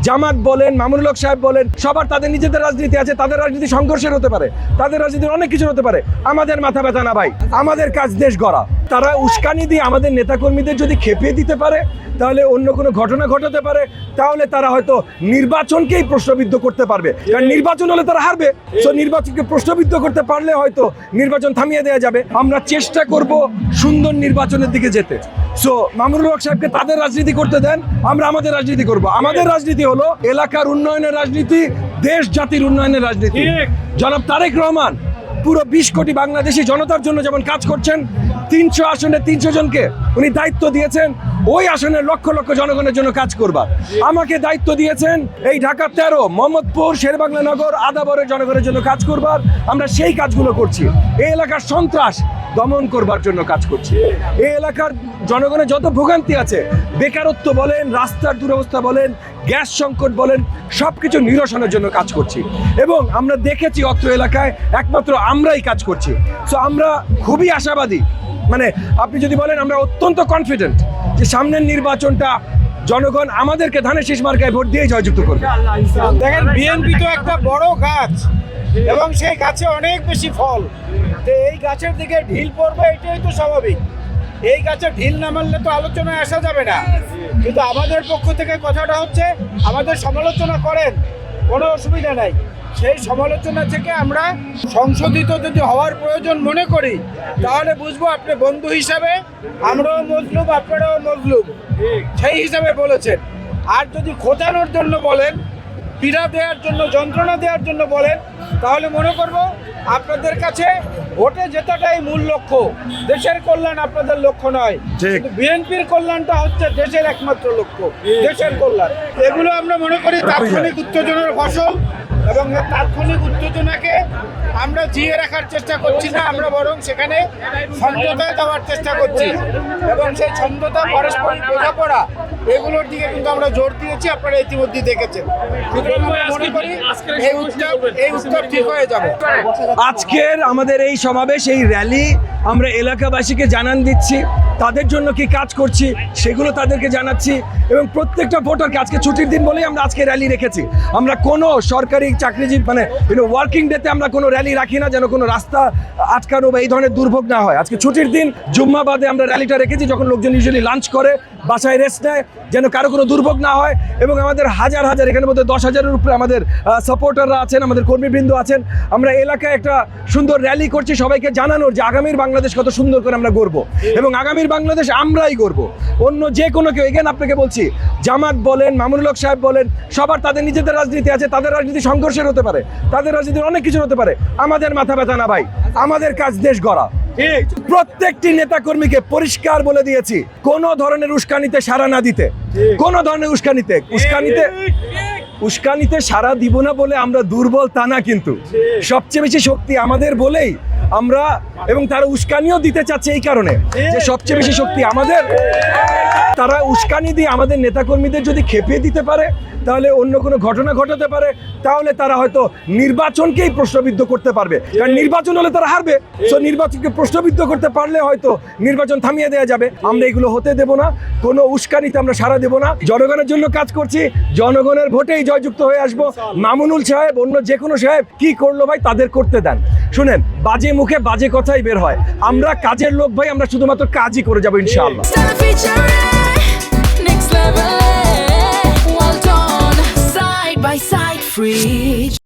জামাত বলেন, মামুনুল হক সাহেব বলেন, সবার তাদের নিজেদের রাজনীতি আছে, তাদের রাজনীতি সংঘর্ষের হতে পারে, তাদের রাজনীতির অনেক কিছু হতে পারে। আমাদের মাথা ব্যথা না ভাই, আমাদের কাজ দেশ গড়া। তারা উস্কানি দিয়ে আমাদের নেতাকর্মীদের যদি খেপিয়ে দিতে পারে, তাহলে অন্য কোনো ঘটনা ঘটাতে পারে, তাহলে তারা হয়তো নির্বাচনকেই প্রশ্নবিদ্ধ করতে পারবে। কারণ নির্বাচন হলে তারা হারবে, সো নির্বাচনকে প্রশ্নবিদ্ধ করতে পারলে হয়তো নির্বাচন থামিয়ে দেওয়া যাবে। আমরা চেষ্টা করব সুন্দর নির্বাচনের দিকে যেতে। সো মামুনুল হক সাহেবকে তাদের রাজনীতি করতে দেন, আমরা আমাদের রাজনীতি করব। আমাদের রাজনীতি হলো এলাকার উন্নয়নের রাজনীতি, দেশ জাতির উন্নয়নের রাজনীতি। জনাব তারেক রহমান পুরো 20 কোটি বাংলাদেশি জনতার জন্য যেমন কাজ করছেন, 300 আসনে 300 জনকে উনি দায়িত্ব দিয়েছেন ওই আসনের লক্ষ লক্ষ জনগণের জন্য কাজ করবার। আমাকে দায়িত্ব দিয়েছেন এই ঢাকা 13, মোহাম্মদপুর, শেরেবাংলা নগর, আদাবরের জনগণের জন্য কাজ করবার। আমরা সেই কাজগুলো করছি। এই এলাকার সন্ত্রাস দমন করবার জন্য কাজ করছি। এই এলাকার জনগণের যত ভোগান্তি আছে, বেকারত্ব বলেন, রাস্তার দুরবস্থা বলেন, গ্যাস সংকট বলেন, সব কিছু নিরসনের জন্য কাজ করছি। এবং আমরা দেখেছি অত্র এলাকায় একমাত্র আমরাই কাজ করছি। সো আমরা খুবই আশাবাদী, মানে আপনি যদি বলেন আমরা অত্যন্ত কনফিডেন্ট যে সামনের নির্বাচনটা জনগণ আমাদেরকে ধানের শীষ মার্কায় ভোট দিয়ে জয়যুক্ত করবে। দেখেন, বিএনপি তো একটা বড় গাছ এবং সেই গাছে অনেক বেশি ফল, তো এই গাছের দিকে ঢিল পড়বে, এটাই তো স্বাভাবিক। এই গাছে ঢিল না মারলে তো আলোচনায় আসা যাবে না। কিন্তু আমাদের পক্ষ থেকে কথাটা হচ্ছে, আমাদের সমালোচনা করেন, কোনো অসুবিধা নাই। সেই সমালোচনা থেকে আমরা সংশোধিত যদি হওয়ার প্রয়োজন মনে করি, তাহলে বুঝবো আপনি বন্ধু হিসাবে আমরাও মজলুম, আপনারাও মজলুম, সেই হিসাবে বলেছেন। আর যদি খোঁচানোর জন্য বলেন, পীড়া দেওয়ার জন্য, যন্ত্রণা দেওয়ার জন্য বলেন, তাহলে মনে করব আপনাদের কাছে ভোটে জেতাটাই মূল লক্ষ্য, দেশের কল্যাণ আপনাদের লক্ষ্য নয়। কিন্তু বিএনপির কল্যাণটা হচ্ছে দেশের একমাত্র লক্ষ্য, দেশের কল্যাণ। এগুলো আমরা মনে করি তাৎক্ষণিক উত্তেজনার ফসল, এবং তাৎক্ষণিক উত্তেজনাকে আমরা জিয়ে রাখার চেষ্টা করছি না, আমরা বরং সেখানে সমঝোতায় যাওয়ার চেষ্টা করছি। এবং সেই সমঝোতা, পারস্পরিক বোঝাপড়া, এগুলোর দিকে কিন্তু আমরা জোর দিয়েছি, আপনারা ইতিমধ্যে দেখেছেন। সুতরাং আমরা মনে করি এই উৎসব ঠিক হয়ে যাবে। আজকের আমাদের এই সমাবেশ, এই র্যালি, আমরা এলাকাবাসীকে জানান দিচ্ছি তাদের জন্য কি কাজ করছি সেগুলো তাদেরকে জানাচ্ছি। এবং প্রত্যেকটা ভোটারকে, আজকে ছুটির দিন বলেই আমরা আজকে র্যালি রেখেছি। আমরা কোনো সরকারি চাকরিজীবী মানে ওয়ার্কিং ডেতে আমরা কোনো র্যালি রাখি না, যেন কোনো রাস্তা আটকানো বা এই ধরনের দুর্ভোগ না হয়। আজকে ছুটির দিন, জুম্মা বাদে আমরা র্যালিটা রেখেছি, যখন লোকজন ইউজুয়ালি লাঞ্চ করে, বাসায় রেস্ট নেয়, যেন কারো কোনো দুর্ভোগ না হয়। এবং আমাদের হাজার হাজার, এখানের মধ্যে 10,000-এর উপরে আমাদের সাপোর্টাররা আছেন, আমাদের কর্মীবৃন্দ আছেন। আমরা এলাকায় একটা সুন্দর র্যালি করছি সবাইকে জানানোর যে আগামীর বাংলাদেশ কত সুন্দর করে আমরা গড়বো, এবং আগামীর বাংলাদেশ আমরাই গড়বো, অন্য যে কোনো কেউ। এখানে আপনাকে বলছি, জামাত বলেন, মামুনুল হক সাহেব বলেন, সবার তাদের নিজেদের রাজনীতি আছে, তাদের রাজনীতি সংঘর্ষের হতে পারে, তাদের রাজনীতির অনেক কিছু হতে পারে। আমাদের মাথা ব্যথা না ভাই, আমাদের কাজ দেশ গড়া। প্রত্যেকটি নেতাকর্মীকে পরিষ্কার বলে দিয়েছি, কোনো ধরনের উস্কানিতে সাড়া না দিতে, কোনো ধরনের উস্কানিতে সাড়া দিব না বলে আমরা দুর্বল তা না, কিন্তু সবচেয়ে বেশি শক্তি আমাদের বলেই আমরা, এবং তারা উস্কানিও দিতে চাচ্ছে এই কারণে যে সবচেয়ে বেশি শক্তি আমাদের। তারা উস্কানি দিয়ে আমাদের নেতাকর্মীদের যদি খেপিয়ে দিতে পারে, তাহলে অন্য কোনো ঘটনা ঘটাতে পারে, তাহলে তারা হয়তো নির্বাচনকেই প্রশ্নবিদ্ধ করতে পারবে। কারণ নির্বাচন হলে তারা হারবে, সো নির্বাচনকে প্রশ্নবিদ্ধ করতে পারলে হয়তো নির্বাচন থামিয়ে দেওয়া যাবে। আমরা এগুলো হতে দেব না, কোনো উস্কানিতে আমরা সাড়া দেব না। জনগণের জন্য কাজ করছি, জনগণের ভোটেই জয়যুক্ত হয়ে আসবো। মামুনুল সাহেব, অন্য যে কোনো সাহেব কি করলো ভাই, তাদের করতে দেন। শুনেন, বাজে মুখে বাজে কথাই বের হয়, আমরা কাজের লোক ভাই, আমরা শুধুমাত্র কাজই করে যাবো ইনশাআল্লাহ। By side free